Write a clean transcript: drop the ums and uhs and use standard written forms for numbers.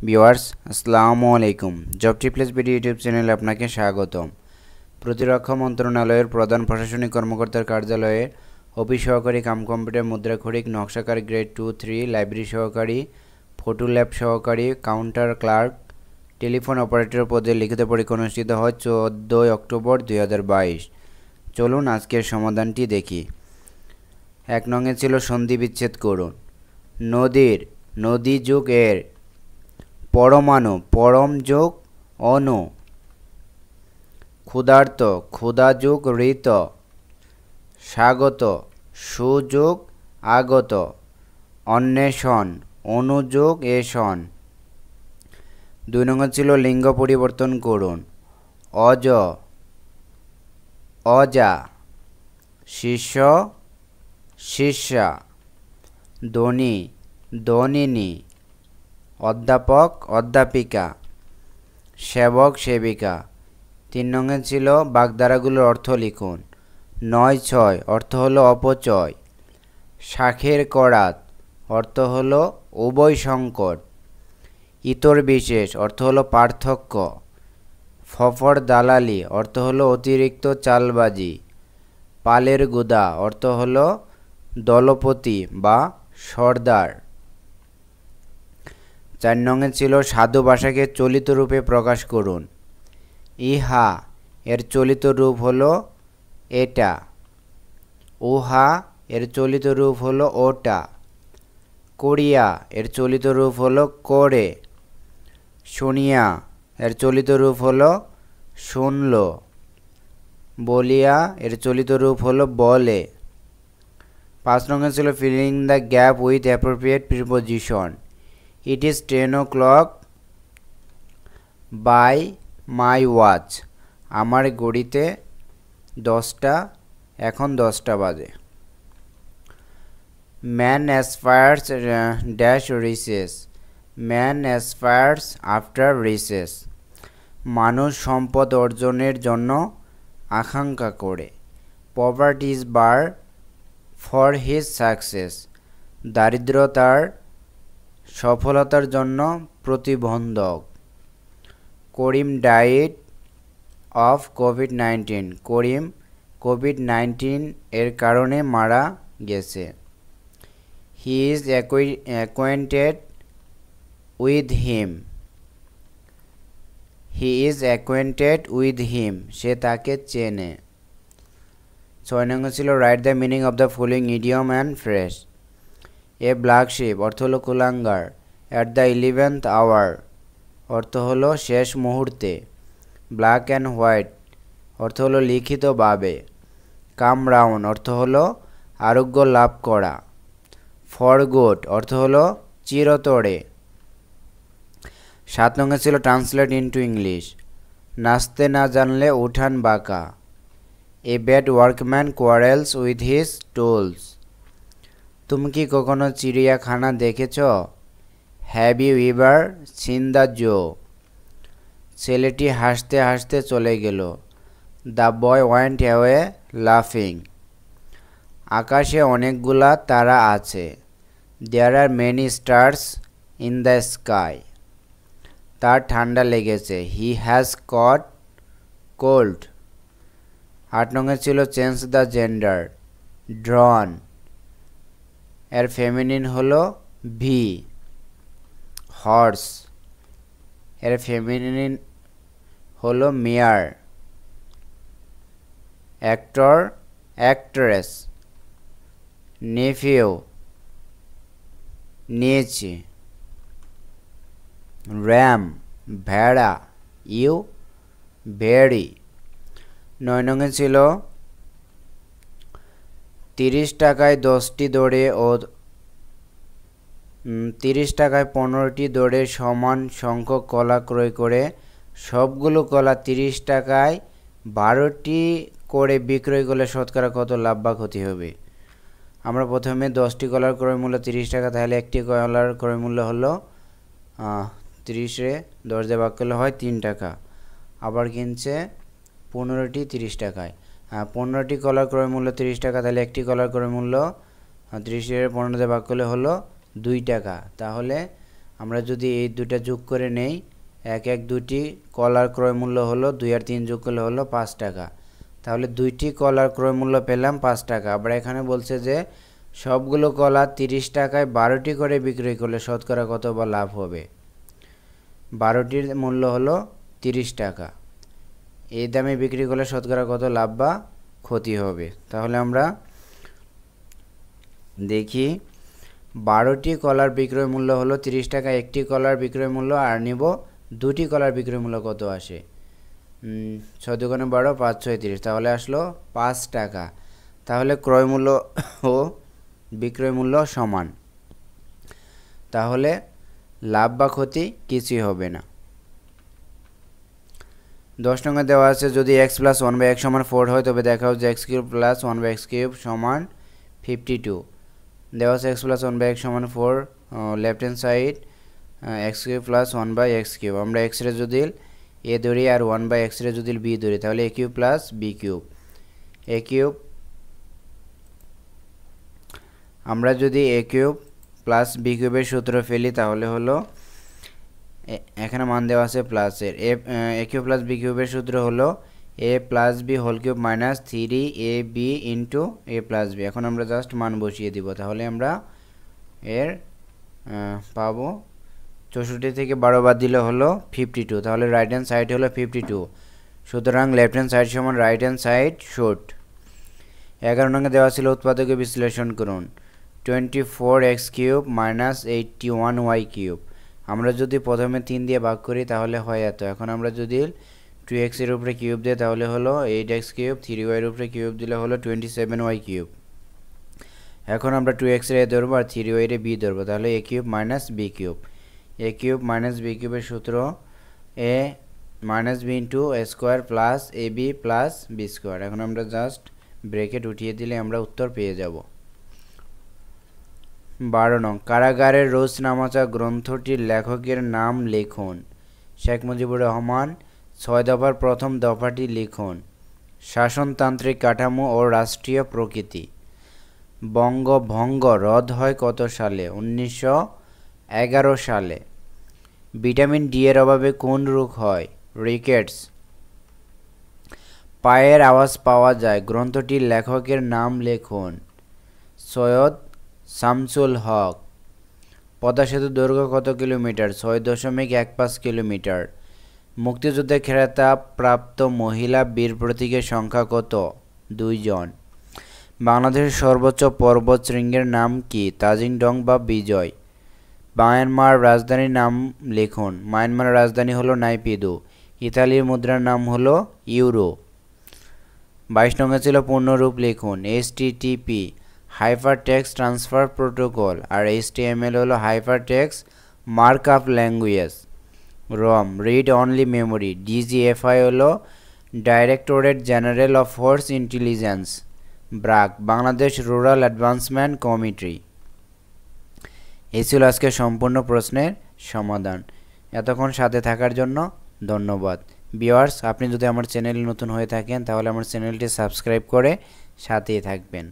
Viewers আসসালামু আলাইকুম। Job tips video YouTube চ্যানেলে আপনাকে স্বাগতম। প্রতিরক্ষা মন্ত্রণালয়ের প্রধান প্রশাসনিক কর্মকর্তার কার্যালয়ে অফিস সহকারী কাম কম্পিউটার মুদ্রাক্ষরিক নকশাকার গ্রেড 2-3 লাইব্রেরি সহকারী ফটো ল্যাব সহকারী কাউন্টার ক্লার্ক টেলিফোন অপারেটর পদে লিখিত পরীক্ষা অনুষ্ঠিত হয় 14 অক্টোবর 2022। চলুন আজকের সমাধানটি দেখি। 1 নংয়ে ছিল সন্ধি বিচ্ছেদ করুন। নদী যোগ এর পরমাণু পরম যোগ অণু। ক্ষুধার্ত ক্ষুধা যোগ ঋত। স্বাগত সুযোগ আগত। অন্বেষণ অনুযোগ এষণ। 2 নম্বর ছিল লিঙ্গ পরিবর্তন করুন। অজা শিষ্য শিষ্যা। ধনী ধনিনী। অধ্যাপক অধ্যাপিকা। সেবক সেবিকা। 3 নঙ্গে ছিল বাগধারাগুলোর অর্থ লিখুন। 9-6 অর্থ হলো অপচয়। শাখের করাত অর্থ হলো উভয় সংকট। ইতর বিশেষ অর্থ হলো পার্থক্য। ফফর দালালি অর্থ হলো অতিরিক্ত চালবাজি। পালের গুদা অর্থ হলো দলপতি বা সর্দার। 4 নঙ্গে ছিল সাধু ভাষাকে চলিত রূপে প্রকাশ করুন। ইহা এর চলিত রূপ হলো এটা। উহা এর চলিত রূপ হলো ওটা। করিয়া এর চলিত রূপ হলো করে। শুনিয়া এর চলিত রূপ হলো শুনল। বলিয়া এর চলিত রূপ হলো বলে। 5 নঙ্গে ছিল filling the gap with appropriate preposition. It is 10 o'clock by my watch. আমার ঘড়িতে 10টা এখন 10টা বাজে। Man aspires dash riches. Man aspires after riches. মানুষ সম্পদ অর্জনের জন্য আকাঙ্ক্ষা করে। Poverty is bar for his success. দারিদ্রতার সফলতার জন্য প্রতিবন্ধক। করিম ডায়েট অফ কোভিড-19। করিম কোভিড-19 এর কারণে মারা গেছে। He is acquainted with him. He is acquainted with him. সে তাকে চেনে। 6 নং ছিল right the meaning of the following idiom and phrase. A black sheep অর্থ হলো কুলাঙ্গার। অ্যাট দ্য 11th hour অর্থ হলো শেষ মুহূর্তে। ব্ল্যাক অ্যান্ড হোয়াইট অর্থ হলো লিখিতভাবে। কাম রাউন্ড অর্থ হলো আরোগ্য লাভ করা। ফর গুড অর্থ হলো চিরতরে। 7 নং ছিল ট্রান্সলেট ইনটু ইংলিশ। নাচতে না জানলে উঠান বাঁকা। A bad workman quarrels with his tools. তুমি কি কখনো চিড়িয়াখানা দেখেছ? Have you ever seen the zoo? ছেলেটি হাসতে হাসতে চলে গেল। দ্য বয় ওয়েন্ট অ্যাওয়ে লাফিং। আকাশে অনেকগুলা তারা আছে। There are many stars in the sky. তার ঠান্ডা লেগেছে। He has caught cold. 8 নঙ্গে ছিল চেঞ্জ দ্য জেন্ডার। ড্রন এর ফেমিনিন হলো ভি। হর্স এর ফেমিনিন হলো মেয়ার। Actor actress. নেফিউ নিয়েছি। র্যাম ভেড়া। ইউ ভেড়ি। 9 নঙ্গে ছিল 30 টাকায় 10টি দৌড়ে ও 30 টাকায় 15টি দৌড়ে সমান সংখ্যক কলা ক্রয় করে সবগুলো কলা 30 টাকায় 12টি করে বিক্রয় করলে শতকরা কত লাভ বা ক্ষতি হবে? আমরা প্রথমে 10টি কলার ক্রয় মূল্য 30 টাকা, তাহলে একটি কলার ক্রয় মূল্য হলো 30-এ 10 দিয়ে ভাগ করলে হয় 3 টাকা। আবার কিনছে 15টি 30 টাকায়। 15টি কলার ক্রয় মূল্য 30 টাকা, তাহলে একটি কলার ক্রয় মূল্য 30-এর 15 দিয়ে ভাগ করলে হলো 2 টাকা। তাহলে আমরা যদি এই দুটা যোগ করে নেই, এক এক দুটি কলার ক্রয় মূল্য হলো 2 আর 3 যোগ করলে হলো 5 টাকা। তাহলে দুইটি কলার ক্রয় মূল্য পেলাম 5 টাকা। আবার এখানে বলছে যে সবগুলো কলা 30 টাকায় 12টি করে বিক্রয় করলে শতকরা কত বা লাভ হবে। 12টির মূল্য হলো 30 টাকা, এই দামে বিক্রি করলে শতকরা কত লাভ বা ক্ষতি হবে। তাহলে আমরা দেখি 12টি কলার বিক্রয় মূল্য হলো 30 টাকা, একটি কলার বিক্রয় মূল্য আর নিব দুটি কলার বিক্রয় মূল্য কত আসে। 6 দুগুণে 12, 5 6 30, তাহলে আসলো 5 টাকা। তাহলে ক্রয় মূল্য ও বিক্রয় মূল্য সমান, তাহলে লাভ বা ক্ষতি কিছুই হবে না। 10 নম্বর দেওয়া আছে যদি x + 1/x = 4 হয় তবে দেখাও যে x³ + 1/x³ = 52। দেওয়া আছে x + 1/x = 4, left hand side x³ + 1/x³। আমরা x রে যদি a ধরি আর 1/x রে যদি b ধরি তাহলে a³ + b³। a³ আমরা যদি a³ + b³ এর সূত্র ফেলি তাহলে হলো এখানে মান দেওয়া আছে প্লাসের a³ + b³ এর সূত্র হলো a + b হোল³ - 3ab * a + b। এখন আমরা জাস্ট মান বসিয়ে দিব, তাহলে আমরা এর পাবো 64 থেকে 12 বাদ দিলে হলো 52, তাহলে রাইট হ্যান্ড সাইড হলো 52। সুতরাং লেফট হ্যান্ড সাইড সমান রাইট হ্যান্ড সাইড শর্ট। 11 নং দেওয়া ছিল উৎপাদকে বিশ্লেষণ করুন। 24x³ - 81y³। আমরা যদি প্রথমে 3 দিয়ে ভাগ করি তাহলে হয় এত। এখন আমরা যদি 2x এর উপরে কিউব দিই তাহলে হলো 8x³, 3y এর উপরে কিউব দিলে হলো 27y³। এখন আমরা 2x এর a ধরবো আর 3y এর b ধরবো, তাহলে a³ - b³। a³ - b³ এর সূত্র a - b * a² + ab + b²। এখন আমরা জাস্ট ব্র্যাকেট উঠিয়ে দিলে আমরা উত্তর পেয়ে যাব। 12 নং কারাগারের রোজনামচা গ্রন্থটির লেখকের নাম লিখুন। শেখ মুজিবুর রহমান। 6 দফার প্রথম দফাটি লিখুন। শাসনতান্ত্রিক কাঠামো ও রাষ্ট্রীয় প্রকৃতি। বঙ্গভঙ্গ রদ হয় কত সালে? 1911 সালে। ভিটামিন ডি এর অভাবে কোন রোগ হয়? রিকেটস। পায়ের আওয়াজ পাওয়া যায় গ্রন্থটির লেখকের নাম লিখুন। সৈয়দ শামসুল হক। পদ্মা সেতুর দৈর্ঘ্য কত কিলোমিটার? 6.15 কিলোমিটার। মুক্তিযুদ্ধে খেতাব প্রাপ্ত মহিলা বীর প্রতীকের সংখ্যা কত? 2 জন। বাংলাদেশের সর্বোচ্চ পর্বতশৃঙ্গের নাম কি? তাজিং ডং বা বিজয়। মায়ানমার রাজধানীর নাম লিখুন। মায়ানমারের রাজধানী হলো নাইপিদো। ইতালির মুদ্রার নাম হলো ইউরো। 22 নং ছিল পূর্ণরূপ লিখুন। HTTP hyper text transfer protocol আর HTML হলো hyper text markup language. ROM read only memory. DGFI হলো directorate general of force intelligence. BRAC Bangladesh rural advancement committee. এই ছিল আজকে সম্পূর্ণ প্রশ্নের সমাধান। এতক্ষণ সাথে থাকার জন্য ধন্যবাদ। ভিউয়ার্স, আপনি যদি আমার চ্যানেলে নতুন হয়ে থাকেন তাহলে আমার চ্যানেলটি সাবস্ক্রাইব করে সাথেই থাকবেন।